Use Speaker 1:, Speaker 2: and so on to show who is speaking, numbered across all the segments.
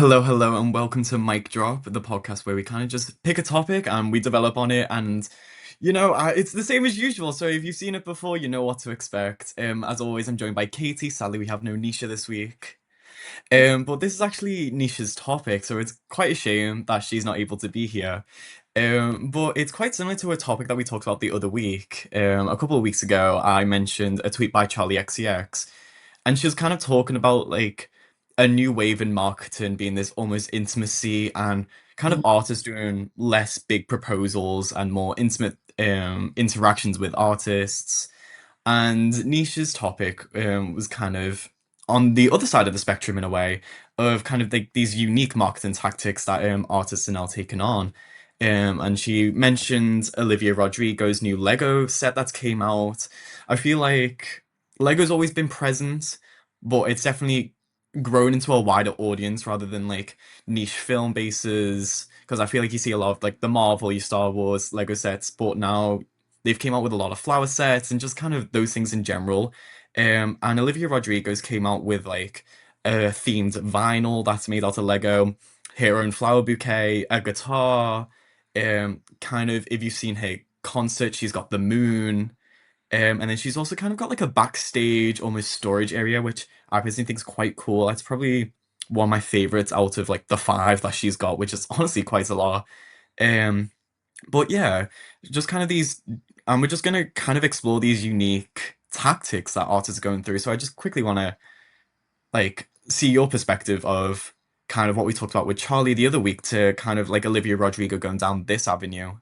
Speaker 1: Hello, hello, and welcome to Mic Drop, the podcast where we kind of just pick a topic and we develop on it. And it's the same as usual. So if you've seen it before, you know what to expect. As always, I'm joined by Katie. Sadly, we have no Nisha this week. But this is actually Nisha's topic, so it's quite a shame that she's not able to be here. But it's quite similar to a topic that we talked about the other week. A couple of weeks ago, I mentioned a tweet by Charlie XCX, and she was kind of talking about like a new wave in marketing being this almost intimacy and kind of artists doing less big proposals and more intimate interactions with artists. And Nisha's topic was kind of on the other side of the spectrum in a way of kind of like these unique marketing tactics that artists are now taking on. And she mentioned Olivia Rodrigo's new Lego set that's came out. I feel like Lego's always been present, but it's definitely grown into a wider audience rather than like niche film bases. Because I feel like you see a lot of like the Marvel, your Star Wars Lego sets, but now they've came out with a lot of flower sets and just kind of those things in general. And Olivia Rodrigo's came out with like a themed vinyl that's made out of Lego, her own flower bouquet, a guitar. Kind of if you've seen her concert, she's got the moon. And then she's also kind of got like a backstage, almost storage area, which I personally think is quite cool. It's probably one of my favorites out of like the five that she's got, which is honestly quite a lot. Um, but yeah, just kind of these, and we're just gonna kind of explore these unique tactics that artists are going through. So I just quickly want to like see your perspective of kind of what we talked about with Charlie the other week to kind of like Olivia Rodrigo going down this avenue.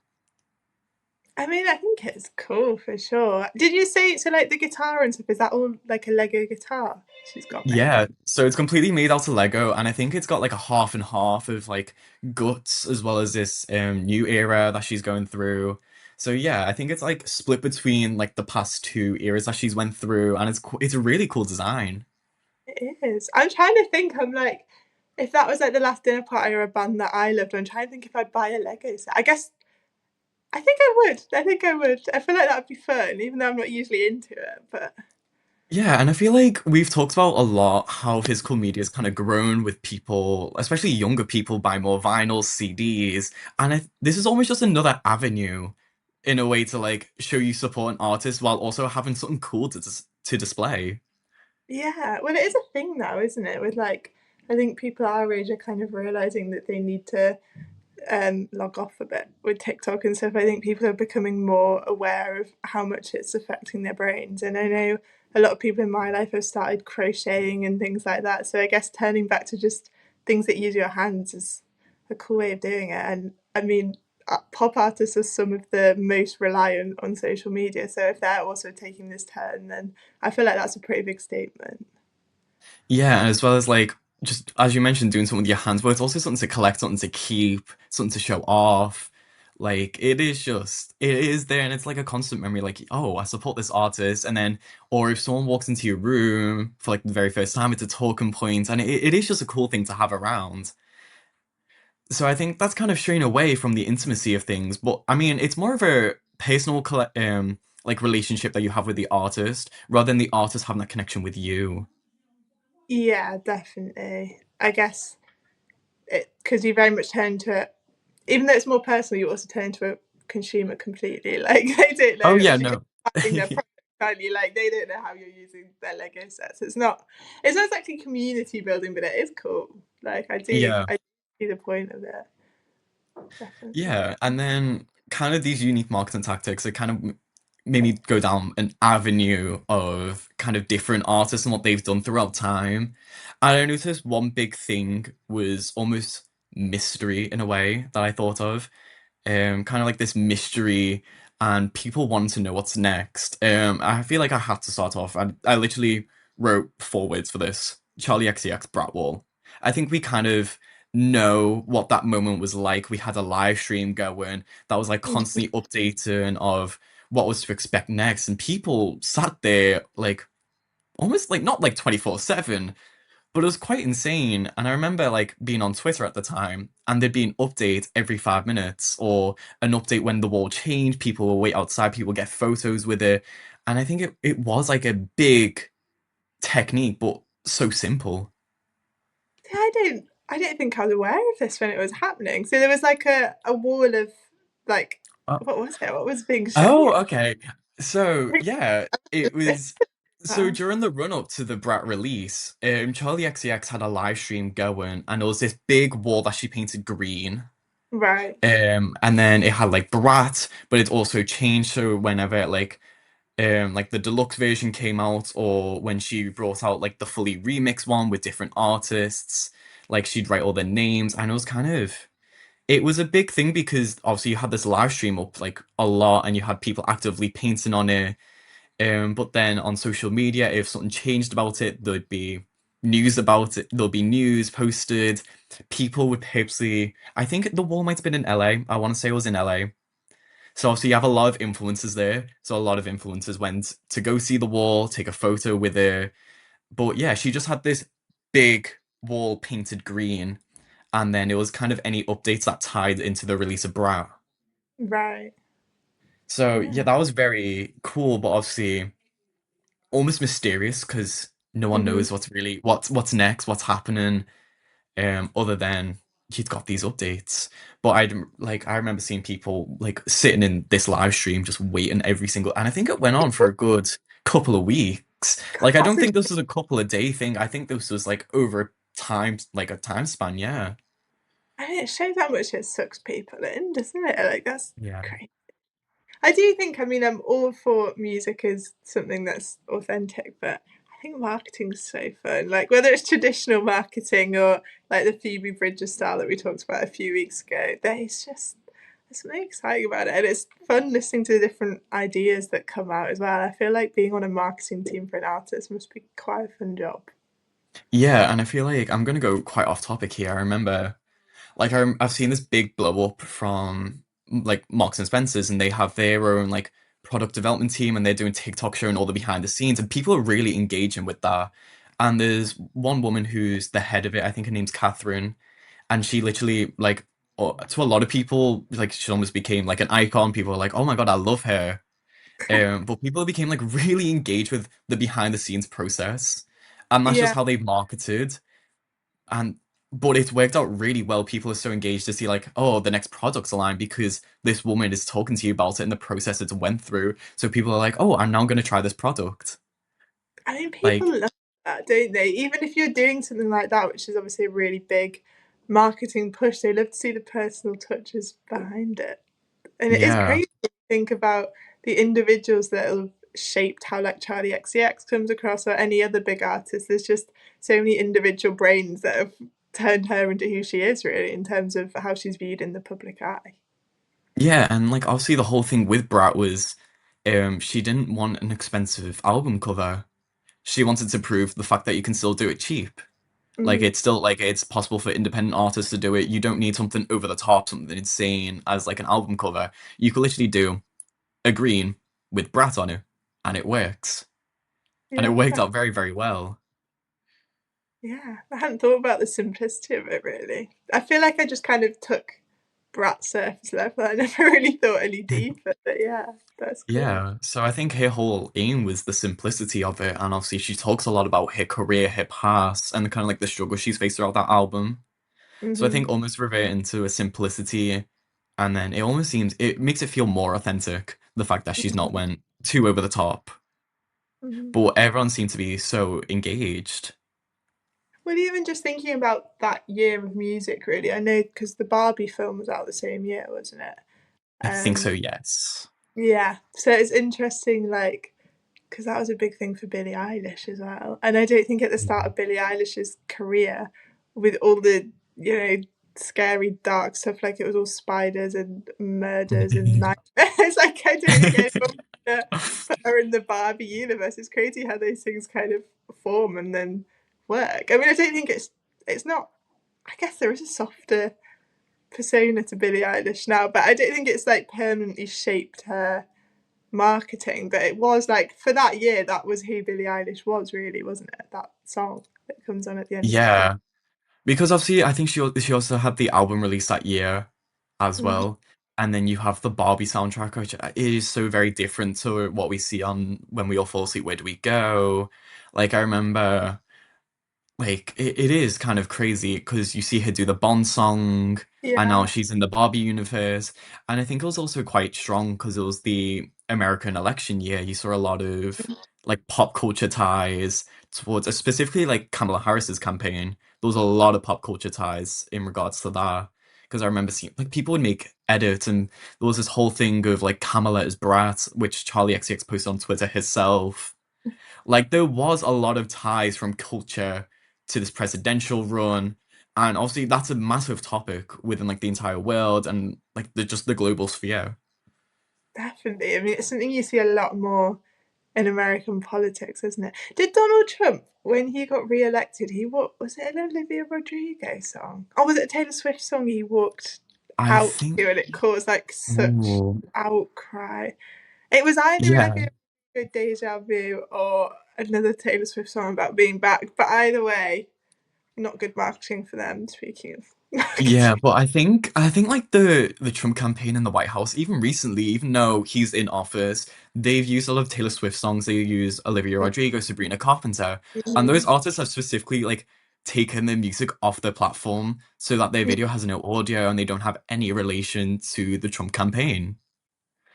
Speaker 2: I mean, I think it's cool for sure. Did you say so? Like the guitar and stuff, is that all like a Lego guitar she's got made?
Speaker 1: Yeah, so it's completely made out of Lego, and I think it's got like a half and half of like guts as well as this new era that she's going through. So yeah, I think it's like split between like the past two eras that she's went through, and it's a really cool design.
Speaker 2: It is. I'm trying to think. I'm like, if that was like the last dinner party or a band that I loved, I'm trying to think if I'd buy a Lego set. I guess I think I would. I think I would. I feel like that'd be fun, even though I'm not usually into it. But
Speaker 1: Yeah, and I feel like we've talked about a lot how physical media has kind of grown with people, especially younger people, buy more vinyls, CDs, and this is almost just another avenue in a way to like show you support an artist while also having something cool to display.
Speaker 2: yeah, well, it is a thing now, isn't it? With like, I think people our age are kind of realizing that they need to log off a bit with TikTok and stuff. I think people are becoming more aware of how much it's affecting their brains. And I know a lot of people in my life have started crocheting and things like that. So I guess turning back to just things that use your hands is a cool way of doing it. And I mean, pop artists are some of the most reliant on social media. So if they're also taking this turn, then I feel like that's a pretty big statement.
Speaker 1: Yeah, and as well as like just as you mentioned, doing something with your hands, but it's also something to collect, something to keep, something to show off. Like it is there, and it's like a constant memory. Like, oh, I support this artist, and then, or if someone walks into your room for like the very first time, it's a talking point, and it is just a cool thing to have around. So I think that's kind of straying away from the intimacy of things. But I mean, it's more of a personal, like relationship that you have with the artist, rather than the artist having that connection with you.
Speaker 2: Yeah, definitely. I guess it because you very much turn to it, even though it's more personal, you also turn to a consumer completely. Like they don't
Speaker 1: Oh
Speaker 2: know
Speaker 1: yeah,
Speaker 2: if you're
Speaker 1: no.
Speaker 2: just buying their product, aren't you? Like they don't know how you're using their Lego sets. It's not exactly community building, but it is cool. Like
Speaker 1: Yeah.
Speaker 2: I see the point of it, definitely.
Speaker 1: Yeah, and then kind of these unique marketing tactics that kind of made me go down an avenue of kind of different artists and what they've done throughout time. And I noticed one big thing was almost mystery in a way that I thought of. Kind of like this mystery and people want to know what's next. I feel like I had to start off. I literally wrote four words for this. Charlie XCX Bratwall. I think we kind of know what that moment was like. We had a live stream going that was like
Speaker 2: Mhm.
Speaker 1: constantly updating of what was to expect next, and people sat there like almost like not like 24/7, but it was quite insane. And I remember like being on Twitter at the time, and there'd be an update every 5 minutes, or an update when the wall changed. People will wait outside, people get photos with it. And I think it was like a big technique, but so simple.
Speaker 2: I don't. I don't think I was aware of this when it was happening. So there was like a wall of like
Speaker 1: Uh,
Speaker 2: what was it? What was being shown?
Speaker 1: oh, okay. So yeah, it was. So
Speaker 2: Oh,
Speaker 1: during the run up to the Brat release, Charlie XCX had a live stream going, and there was this big wall that she painted green.
Speaker 2: right,
Speaker 1: And then it had like Brat, but it also changed. So whenever like the deluxe version came out, or when she brought out like the fully remixed one with different artists, like she'd write all their names, and it was kind of it was a big thing because obviously you had this live stream up like a lot, and you had people actively painting on it. But then on social media, if something changed about it, there'd be news about it. There'll be news posted. People would purposely. I think the wall might have been in LA. I want to say it was in LA. So obviously you have a lot of influencers there. So a lot of influencers went to go see the wall, take a photo with her. But yeah, she just had this big wall painted green, and then it was kind of any updates that tied into the release of Brat.
Speaker 2: right.
Speaker 1: So yeah,
Speaker 2: Yeah.
Speaker 1: that was very cool, but obviously almost mysterious because no one
Speaker 2: Hmm.
Speaker 1: knows what's next, what's happening, other than he's got these updates. But I remember seeing people like sitting in this live stream just waiting every single, and I think it went on for a good couple of weeks.
Speaker 2: God,
Speaker 1: Like I
Speaker 2: that's
Speaker 1: don't think this was a couple of day thing. I think this was like over time, like a time span. Yeah.
Speaker 2: and it shows how much it sucks people in, doesn't it? Like that's
Speaker 1: Yeah.
Speaker 2: crazy. I do think, I mean, I'm all for music as something that's authentic, but I think marketing's so fun. Like, whether it's traditional marketing or like the Phoebe Bridgers style that we talked about a few weeks ago, there's something exciting about it. And it's fun listening to the different ideas that come out as well. I feel like being on a marketing team for an artist must be quite a fun job.
Speaker 1: Yeah, and I feel like I'm gonna go quite off topic here. I remember like I've seen this big blow up from like Marks and Spencers, and they have their own like product development team, and they're doing TikTok showing all the behind the scenes, and people are really engaging with that. And there's one woman who's the head of it. I think her name's Catherine, and she literally like to a lot of people like she almost became like an icon. People are like, "Oh my God, I love her." But people became like really engaged with the behind the scenes process, and that's just
Speaker 2: Yeah.
Speaker 1: how they marketed. And but it's worked out really well. People are so engaged to see like, oh, the next product's line because this woman is talking to you about it and the process it's went through. So people are like, oh, I'm now going to try this product.
Speaker 2: I mean, people
Speaker 1: Like,
Speaker 2: love that, don't they? Even if you're doing something like that, which is obviously a really big marketing push, they love to see the personal touches behind it. And it is
Speaker 1: yeah,
Speaker 2: crazy to think about the individuals that have shaped how like Charlie XCX comes across or any other big artist. There's just so many individual brains that have turned her into who she is, really, in terms of how she's viewed in the public eye.
Speaker 1: yeah, and like obviously the whole thing with Brat was, she didn't want an expensive album cover. She wanted to prove the fact that you can still do it cheap. Like
Speaker 2: Mm,
Speaker 1: it's still like it's possible for independent artists to do it. You don't need something over the top, something insane as like an album cover. You could literally do a green with Brat on it, and it works. And it
Speaker 2: yeah,
Speaker 1: worked out very, very well.
Speaker 2: yeah. I hadn't thought about the simplicity of it really. I feel like I just kind of took brat surface level. I never really thought any deeper, but yeah, that's cool.
Speaker 1: Yeah, so I think her whole aim was the simplicity of it, and obviously she talks a lot about her career, her past, and kind of like the struggle she's faced throughout that album. So I
Speaker 2: Hmm.
Speaker 1: think almost reverting to a simplicity, and then it almost seems it makes it feel more authentic, the fact that she's not went too over the top,
Speaker 2: Hmm.
Speaker 1: but everyone seemed to be so engaged.
Speaker 2: Well, even just thinking about that year of music, really, I know because the Barbie film was out the same year, wasn't it?
Speaker 1: I think so,
Speaker 2: Um,
Speaker 1: yes.
Speaker 2: yeah, so it's interesting, like, because that was a big thing for Billie Eilish as well. And I don't think at the start of Billie Eilish's career, with all the, you know, scary, dark stuff, like it was all spiders and murders and nightmares. Like, I don't think anyone was gonna put her in the Barbie universe. It's crazy how those things kind of form and then work. I mean, I don't think it's not, I guess there is a softer persona to Billie Eilish now, but I don't think it's like permanently shaped her marketing, but it was like for that year, that was who Billie Eilish was, really, wasn't it? That song that comes on at the end of the film.
Speaker 1: Yeah, because obviously, I think she also had the album release that year as
Speaker 2: Mhm.
Speaker 1: well, and then you have the Barbie soundtrack, which is so very different to what we see on When We All Fall Asleep, Where Do We Go? Like I remember like it is kind of crazy because you see her do the Bond song, and now
Speaker 2: Yeah.
Speaker 1: she's in the Barbie universe. And I think it was also quite strong because it was the American election year. You saw a lot of like pop culture ties towards, specifically like Kamala Harris's campaign. There was a lot of pop culture ties in regards to that. Because I remember seeing like people would make edits, and there was this whole thing of like Kamala as Brat, which Charlie XCX posted on Twitter himself. Like there was a lot of ties from culture to this presidential run, and obviously that's a massive topic within like the entire world and like the global sphere.
Speaker 2: Definitely. I mean, it's something you see a lot more in American politics, isn't it? Did Donald Trump, when he got re-elected, he what was it an Olivia Rodrigo song? Or was it a Taylor Swift song he walked
Speaker 1: I
Speaker 2: out
Speaker 1: think,
Speaker 2: to and it caused like such
Speaker 1: ooh,
Speaker 2: outcry? It was either
Speaker 1: yeah,
Speaker 2: Olivia Rodrigo Deja Vu or another Taylor Swift song about being back. But either way, not good marketing for them, speaking of
Speaker 1: yeah,
Speaker 2: marketing.
Speaker 1: but I think like the Trump campaign in the White House, even recently, even though he's in office, they've used a lot of Taylor Swift songs. They use Olivia Rodrigo, Sabrina Carpenter, and those artists have specifically like taken their music off their platform so that their video has no audio and they don't have any relation to the Trump campaign.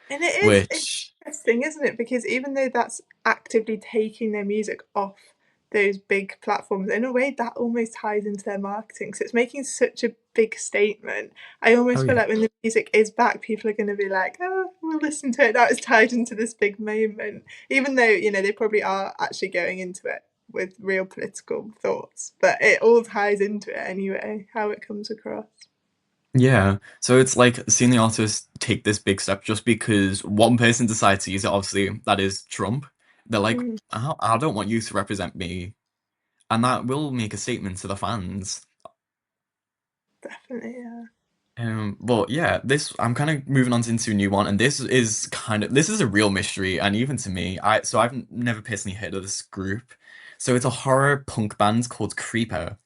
Speaker 2: And it's
Speaker 1: Which,
Speaker 2: interesting, isn't it? Because even though that's actively taking their music off those big platforms, in a way that almost ties into their marketing. So it's making such a big statement. I
Speaker 1: oh
Speaker 2: almost feel
Speaker 1: yeah,
Speaker 2: like when the music is back, people are going to be like, "Oh, we'll listen to it." That is tied into this big moment, even though they probably are actually going into it with real political thoughts. But it all ties into it anyway. How it comes across.
Speaker 1: yeah. So it's like seeing the artist take this big step just because one person decides to use it. Obviously, that is Trump. They're like,
Speaker 2: Mm,
Speaker 1: I don't want you to represent me, and that will make a statement to the fans.
Speaker 2: definitely, yeah.
Speaker 1: But yeah, this I'm kind of moving on into a new one, and this is a real mystery, and even to me, I've never personally heard of this group. So it's a horror punk band called Creeper,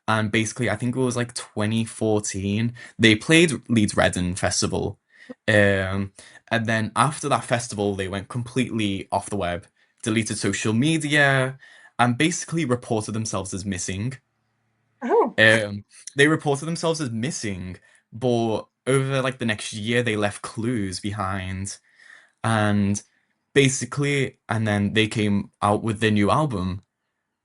Speaker 1: and basically I think it was like 2014. They played Leeds Reading Festival, um, and then after that festival, they went completely off the web, deleted social media, and basically reported themselves as missing.
Speaker 2: Oh,
Speaker 1: Um, they reported themselves as missing, but over like the next year, they left clues behind, and and then they came out with their new album.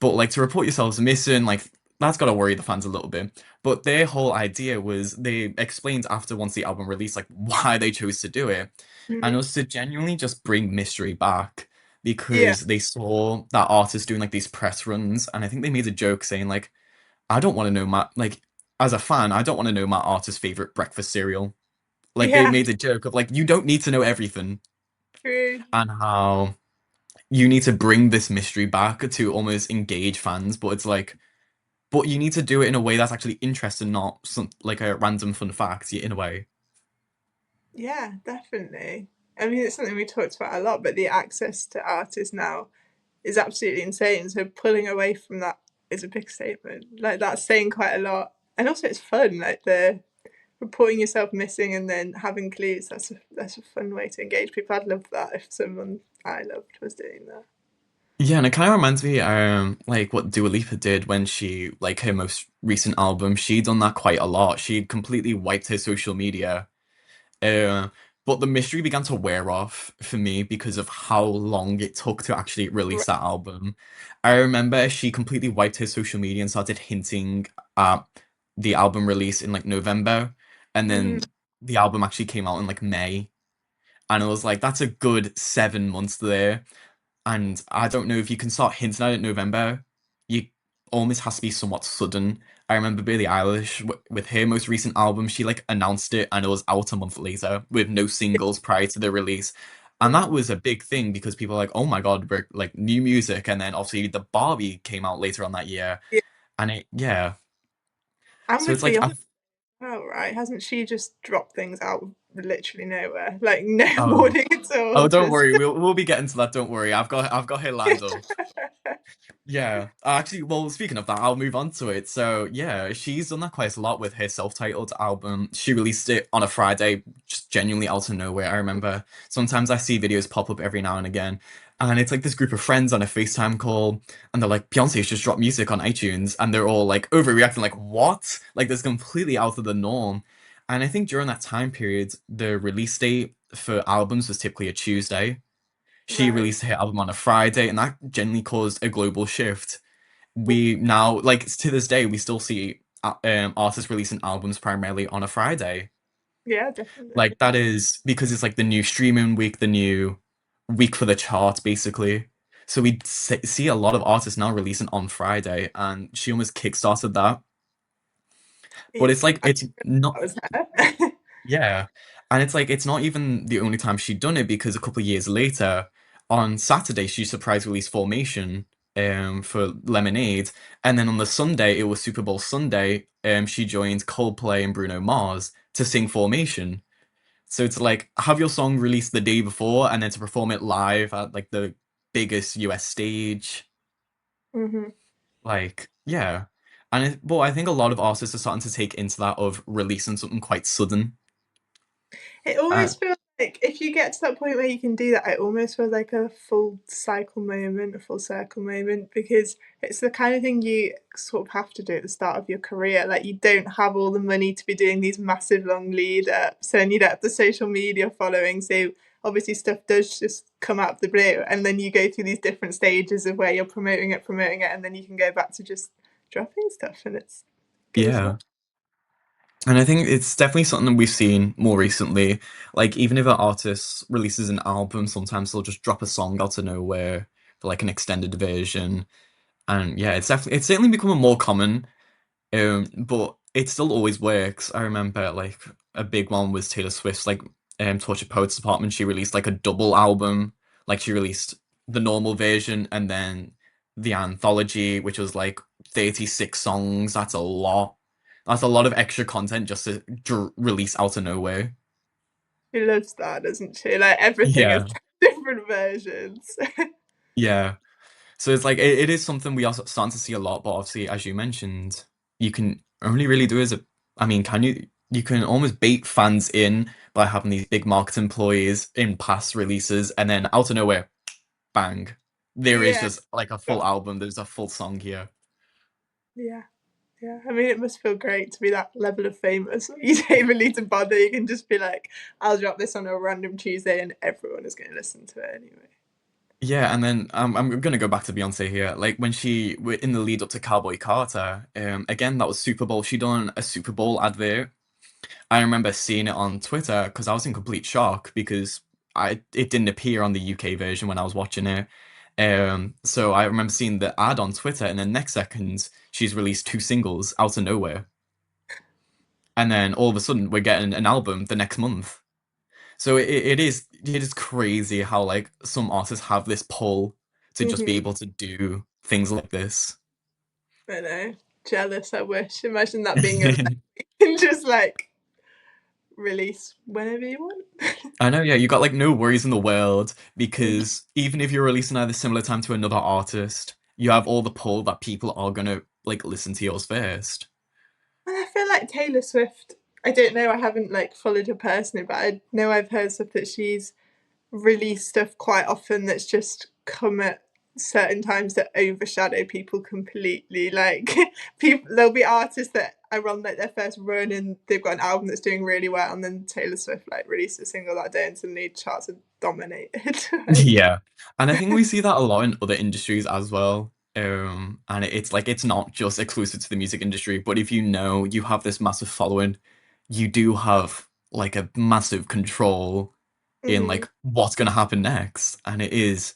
Speaker 1: But like to report yourselves missing, like that's gotta worry the fans a little bit. But their whole idea was they explained after once the album released, like why they chose to do it, and it
Speaker 2: mm,
Speaker 1: was to genuinely just bring mystery back
Speaker 2: yeah,
Speaker 1: because they saw that artist doing like these press runs, and I think they made a joke saying like I don't want to know my like as a fan, I don't want to know my artist's favorite breakfast cereal. Like they
Speaker 2: yeah,
Speaker 1: made a joke of like you don't need to know everything
Speaker 2: true.
Speaker 1: and how you need to bring this mystery back to almost engage fans, but it's like but you need to do it in a way that's actually interesting, not some like a random fun fact in a way.
Speaker 2: Yeah, definitely. I mean, it's something we talked about a lot, but the access to artists now is absolutely insane. So pulling away from that is a big statement. Like that's saying quite a lot, and also it's fun. Like the reporting yourself missing and then having clues. That's a fun way to engage people. I'd love that if someone I loved was doing that.
Speaker 1: Yeah, and it kind of reminds me, like what Dua Lipa did when she, like her most recent album, she done that quite a lot. She completely wiped her social media. Uh, but the mystery began to wear off for me because of how long it took to actually release that album. I remember she completely wiped her social media and started hinting at the album release in like November, and
Speaker 2: Mm,
Speaker 1: then the album actually came out in like May, and it was like that's a good 7 months there. And I don't know if you can start hinting at it in November. You almost has to be somewhat sudden. I remember Billie Eilish with her most recent album, she like announced it and it was out a month later with no singles prior to the release. And
Speaker 2: yeah,
Speaker 1: that was a big thing because people were like, oh my God, we're like new music. And then obviously the Barbie came out later on that year.
Speaker 2: yeah.
Speaker 1: And yeah.
Speaker 2: And
Speaker 1: So it's
Speaker 2: with
Speaker 1: like,
Speaker 2: Beyonce, oh right, hasn't she just dropped things out of literally nowhere? Like no
Speaker 1: oh,
Speaker 2: warning at all.
Speaker 1: oh, don't
Speaker 2: Just
Speaker 1: worry. We'll be getting to that. Don't worry. I've got her lined up. Yeah. Actually, well, speaking of that, I'll move on to it. So, yeah, she's done that quite a lot with her self-titled album. She released it on a Friday, just genuinely out of nowhere. I remember sometimes I see videos pop up every now and again, and it's like this group of friends on a FaceTime call, and they're like, Beyonce's just dropped music on iTunes, and they're all like overreacting, like, what? Like, this completely out of the norm. And I think during that time period, the release date for albums was typically a Tuesday. She
Speaker 2: Right.
Speaker 1: released her album on a Friday, and that generally caused a global shift. We now, like to this day, we still see artists releasing albums primarily on a Friday.
Speaker 2: Yeah, definitely.
Speaker 1: Like that is because it's like the new streaming week, the new week for the chart, basically. So we see a lot of artists now releasing on Friday, and she almost kickstarted that. But
Speaker 2: Yeah,
Speaker 1: it's like
Speaker 2: I
Speaker 1: it's not.
Speaker 2: that was her.
Speaker 1: Yeah. And it's like it's not even the only time she'd done it because a couple of years later, on Saturday, she surprise released Formation for Lemonade. And then on the Sunday, it was Super Bowl Sunday, she joined Coldplay and Bruno Mars to sing Formation. So it's like have your song released the day before and then to perform it live at like the biggest US stage.
Speaker 2: Hmm.
Speaker 1: Like, yeah. But I think a lot of artists are starting to take into that of releasing something quite sudden.
Speaker 2: It
Speaker 1: Uh,
Speaker 2: almost feels like if you get to that point where you can do that, it almost feels like a full cycle moment, a full circle moment, because it's the kind of thing you sort of have to do at the start of your career. Like you don't have all the money to be doing these massive long lead ups, and you don't have the social media following. So obviously stuff does just come out of the blue, and then you go through these different stages of where you're promoting it, and then you can go back to just dropping stuff, and it's good as
Speaker 1: yeah.
Speaker 2: well.
Speaker 1: And I think it's definitely something we've seen more recently. Like, even if an artist releases an album, sometimes they'll just drop a song out of nowhere for like an extended version. And yeah, it's certainly becoming more common. But it still always works. I remember like a big one was Taylor Swift's like Tortured Poets Department. She released like a double album. Like she released the normal version and then the anthology, which was like 36 songs. That's a lot. That's a lot of extra content just to release out of nowhere.
Speaker 2: She loves that, doesn't she? Like everything is
Speaker 1: Yeah.
Speaker 2: different versions.
Speaker 1: Yeah. So it's like it is something we are starting to see a lot, but obviously, as you mentioned, you can only really do is I mean, can you? You can almost bait fans in by having these big market employees in past releases, and then out of nowhere, bang, there is
Speaker 2: Yeah,
Speaker 1: just like a full
Speaker 2: got
Speaker 1: album. There's a full song here.
Speaker 2: yeah, yeah. I mean, it must feel great to be that level of famous. You don't even need to bother. You can just be like, "I'll drop this on a random Tuesday, and everyone is going to listen to it anyway."
Speaker 1: Yeah, and then I'm gonna go back to Beyonce here. Like when she were in the lead up to Cowboy Carter, again that was Super Bowl. She done a Super Bowl advert. I remember seeing it on Twitter because I was in complete shock because I it didn't appear on the UK version when I was watching it. So I remember seeing the ad on Twitter, and then next second she's released two singles out of nowhere, and then all of a sudden we're getting an album the next month. So it is crazy how like some artists have this pull to just be
Speaker 2: Hmm.
Speaker 1: able to do things like this.
Speaker 2: I know. Jealous. I wish. Imagine that being your life. You can just like release whenever you want.
Speaker 1: I know, yeah, you got like no worries in the world because even if you're releasing at a similar time to another artist, you have all the pull that people are gonna like listen to yours first.
Speaker 2: And I feel like Taylor Swift. I don't know. I haven't like followed her personally, but I know I've heard stuff that she's release stuff quite often that's just come at certain times that overshadow people completely. Like people, there'll be artists that are on like their first run and they've got an album that's doing really well, and then Taylor Swift like released a single that day and suddenly charts are dominated. Like,
Speaker 1: Yeah. And I think we see that a lot in other industries as well. And it's like it's not just exclusive to the music industry, but if you know you have this massive following, you do have like a massive control in
Speaker 2: mm-hmm,
Speaker 1: like what's going to happen next. And it is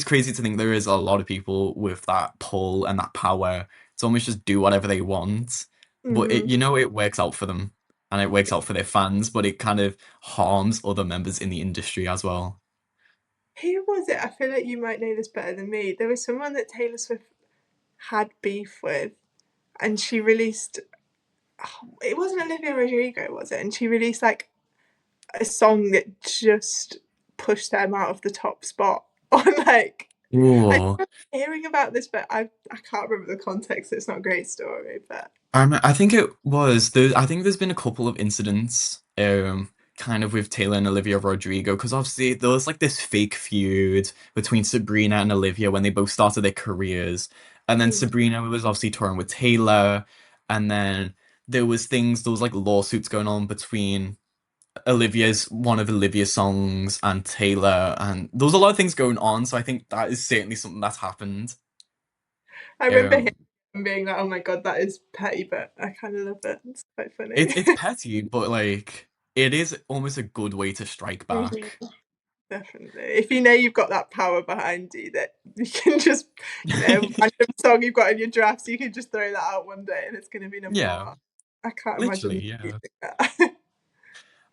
Speaker 1: crazy to think there is a lot of people with that pull and that power to almost just do whatever they want. But
Speaker 2: mm-hmm.
Speaker 1: it works out for them and it works out for their fans, but it kind of harms other members in the industry as well.
Speaker 2: Who was it? I feel like you might know this better than me. There was someone that Taylor Swift had beef with, and she released. Oh, it wasn't Olivia Rodrigo, was it? And she released like a song that just pushed them out of the top spot on like I
Speaker 1: Ooh.
Speaker 2: remember hearing about this, but I can't remember the context. It's not a great story, but
Speaker 1: I think it was I think there's been a couple of incidents, kind of with Taylor and Olivia Rodrigo, because obviously there was like this fake feud between Sabrina and Olivia when they both started their careers, and then
Speaker 2: mm,
Speaker 1: Sabrina was obviously touring with Taylor, and then there was like lawsuits going on between one of Olivia's songs and Taylor, and there was a lot of things going on. So I think that is certainly something that's happened.
Speaker 2: I remember hearing
Speaker 1: Um,
Speaker 2: and being like, "Oh my god, that is petty," but I kind of love it. It's quite funny.
Speaker 1: it's petty, but like it is almost a good way to strike
Speaker 2: Mhm.
Speaker 1: back.
Speaker 2: Definitely. If you know you've got that power behind you, that you can just, random song you've got in your drafts, you can just throw that out one day and it's going to be number
Speaker 1: Yeah,
Speaker 2: one. I can't
Speaker 1: literally,
Speaker 2: imagine
Speaker 1: yeah.
Speaker 2: using that.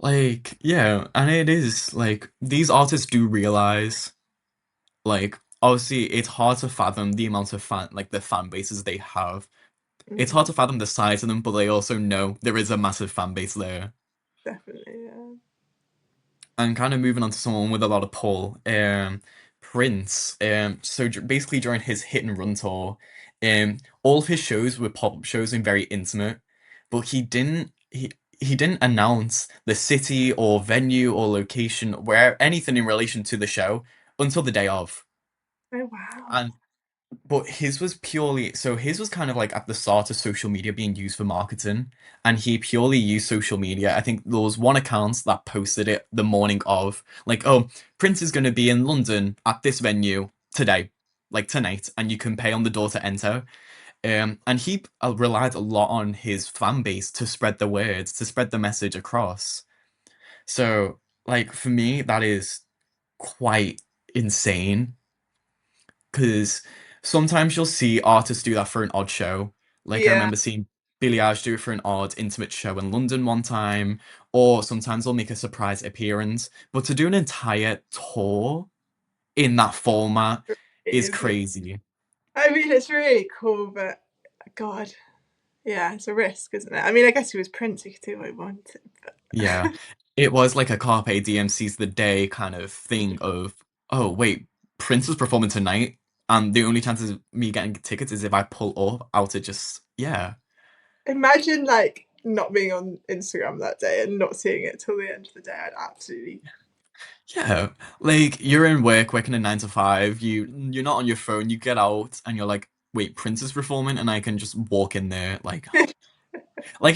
Speaker 1: Like, yeah, and it is like these artists do realize, like, obviously it's hard to fathom the amount of the fan bases they have. It's hard
Speaker 2: Mhm.
Speaker 1: to fathom the size of them, but they also know there is a massive fan base there.
Speaker 2: Definitely, yeah.
Speaker 1: And kind of moving on to someone with a lot of pull, Prince. Basically during his hit and run tour, all of his shows were pop-up shows and very intimate, but he didn't announce the city or venue or location where anything in relation to the show until the day of.
Speaker 2: Oh, wow.
Speaker 1: And but his was kind of like at the start of social media being used for marketing, and he purely used social media. I think there was one account that posted it the morning of, like, oh, Prince is going to be in London at this venue today, like tonight, and you can pay on the door to enter. And he relied a lot on his fan base to spread the word, to spread the message across. So, like, for me, that is quite insane because sometimes you'll see artists do that for an odd show. Like I
Speaker 2: Yeah.
Speaker 1: remember seeing Billie Eilish do it for an odd intimate show in London one time, or sometimes they'll make a surprise appearance. But to do an entire tour in that format
Speaker 2: It
Speaker 1: is
Speaker 2: is.
Speaker 1: crazy.
Speaker 2: I mean, it's really cool, but God, yeah, it's a risk, isn't it? I mean, I guess he was Prince, he could do what he wanted, but
Speaker 1: Yeah. It was like a Carpe Diem seize the day kind of thing of, oh wait, Prince is performing tonight, and the only chances of me getting tickets is if I pull up out to just yeah.
Speaker 2: imagine like not being on Instagram that day and not seeing it till the end of the day. I'd absolutely.
Speaker 1: Yeah, like you're in work, working a 9 to 5. You're not on your phone. You get out, and you're like, "Wait, Prince is performing," and I can just walk in there. Like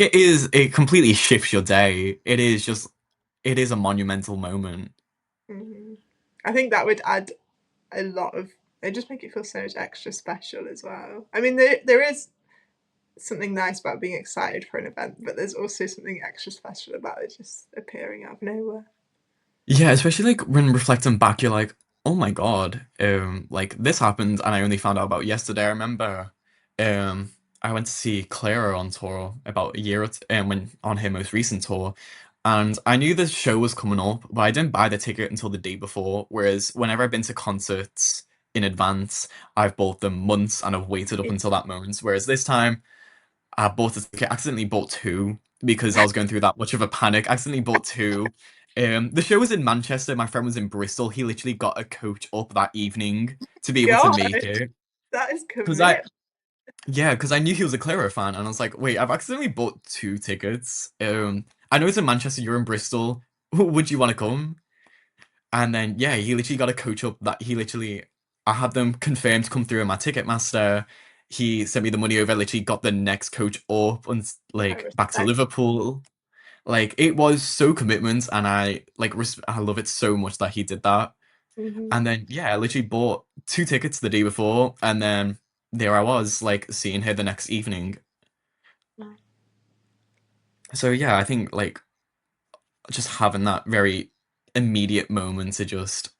Speaker 1: it is. It completely shifts your day. It is a monumental moment.
Speaker 2: Mhm. I think that would add a lot of. It just make it feel so much extra special as well. I mean, there is something nice about being excited for an event, but there's also something extra special about it just appearing out of nowhere.
Speaker 1: Yeah, especially like when reflecting back, you're like, "Oh my God, like this happened, and I only found out about yesterday." I remember, um, I went to see Clara on tour about a year when on her most recent tour, and I knew the show was coming up, but I didn't buy the ticket until the day before. Whereas whenever I've been to concerts in advance, I've bought them months and I've waited up until that moment. Whereas this time, I bought a ticket, accidentally bought two because I was going through that much of a panic. Accidentally bought two. The show was in Manchester. My friend was in Bristol. He literally got a coach up that evening to be able to
Speaker 2: God,
Speaker 1: make it.
Speaker 2: that is
Speaker 1: Cause I,
Speaker 2: commit.
Speaker 1: yeah, because I knew he was a Clara fan, and I was like, wait, I've accidentally bought two tickets. I know it's in Manchester. You're in Bristol. Would you want to come? And then yeah, he literally got a coach up that he literally I had them confirmed to come through in my Ticketmaster. He sent me the money over, literally got the next coach up and
Speaker 2: I
Speaker 1: like back to
Speaker 2: respect.
Speaker 1: Liverpool. Like it was so commitment and I love it so much that he did that.
Speaker 2: Mm-hmm.
Speaker 1: And then yeah, I literally bought two tickets the day before and then there I was like seeing her the next evening. So yeah, I think like just having that very immediate moment to just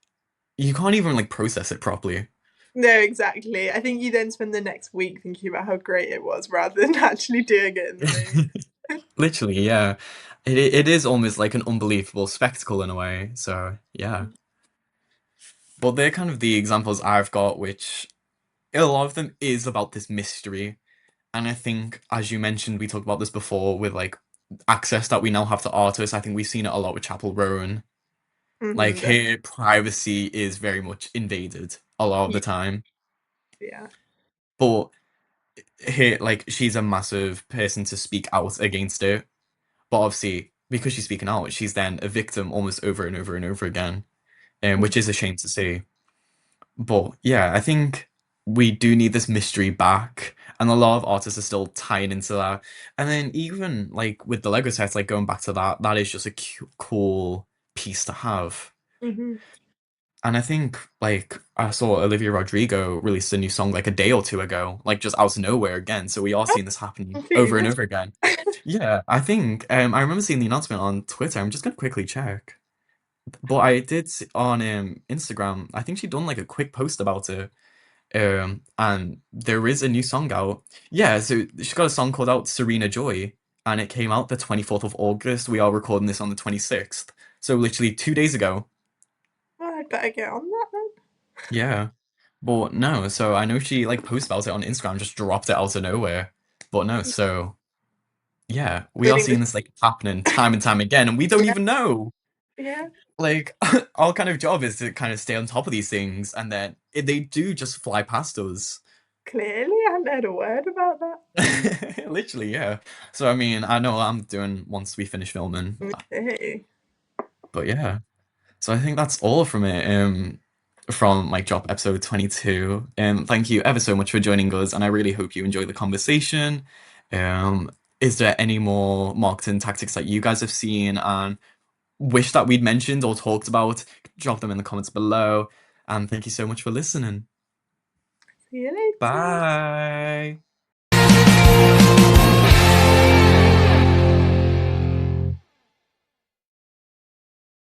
Speaker 1: you can't even like process it properly.
Speaker 2: No, exactly. I think you then spend the next week thinking about how great it was rather than actually doing it in the moment.
Speaker 1: Literally, yeah. It is almost like an unbelievable spectacle in a way. So, yeah. But they're kind of the examples I've got, which a lot of them is about this mystery. And I think, as you mentioned, we talked about this before with like access that we now have to artists. I think we've seen it a lot with Chapel Roan.
Speaker 2: Mm-hmm,
Speaker 1: Like her privacy is very much invaded a lot of the time.
Speaker 2: yeah.
Speaker 1: But her like she's a massive person to speak out against it. But obviously, because she's speaking out, she's then a victim almost over and over and over again, which is a shame to see. But yeah, I think we do need this mystery back, and a lot of artists are still tying into that. And then even like with the Lego sets, like going back to that, that is just a cool piece to have.
Speaker 2: Mm-hmm.
Speaker 1: And I think like I saw Olivia Rodrigo release a new song like a day or two ago, like just out of nowhere again. So we are
Speaker 2: Oh,
Speaker 1: seeing this happening
Speaker 2: completely
Speaker 1: over and
Speaker 2: missed.
Speaker 1: over again. Yeah, I think I remember seeing the announcement on Twitter. I'm just gonna quickly check. But I did on Instagram, I think she done like a quick post about it. And there is a new song out. Yeah, so she's got a song called out Serena Joy, and it came out the 24th of August. We are recording this on the 26th. So literally 2 days ago.
Speaker 2: Well, I'd better get on that then.
Speaker 1: Yeah. But no, so I know she like posted about it on Instagram, just dropped it out of nowhere. But no, so yeah, we
Speaker 2: I
Speaker 1: are
Speaker 2: think
Speaker 1: seeing this like happening time and time again, and we don't
Speaker 2: yeah,
Speaker 1: even know.
Speaker 2: yeah.
Speaker 1: Like our kind of job is to kind of stay on top of these things, and then they do just fly past us.
Speaker 2: Clearly, I hadn't heard a word about that.
Speaker 1: Literally, yeah. So I mean, I know what I'm doing once we finish filming,
Speaker 2: Okay.
Speaker 1: but yeah. So I think that's all from it. From like drop episode 22. Thank you ever so much for joining us, and I really hope you enjoyed the conversation. Is there any more marketing tactics that you guys have seen and wish that we'd mentioned or talked about? Drop them in the comments below. And thank you so much for listening.
Speaker 2: See you later.
Speaker 1: Bye.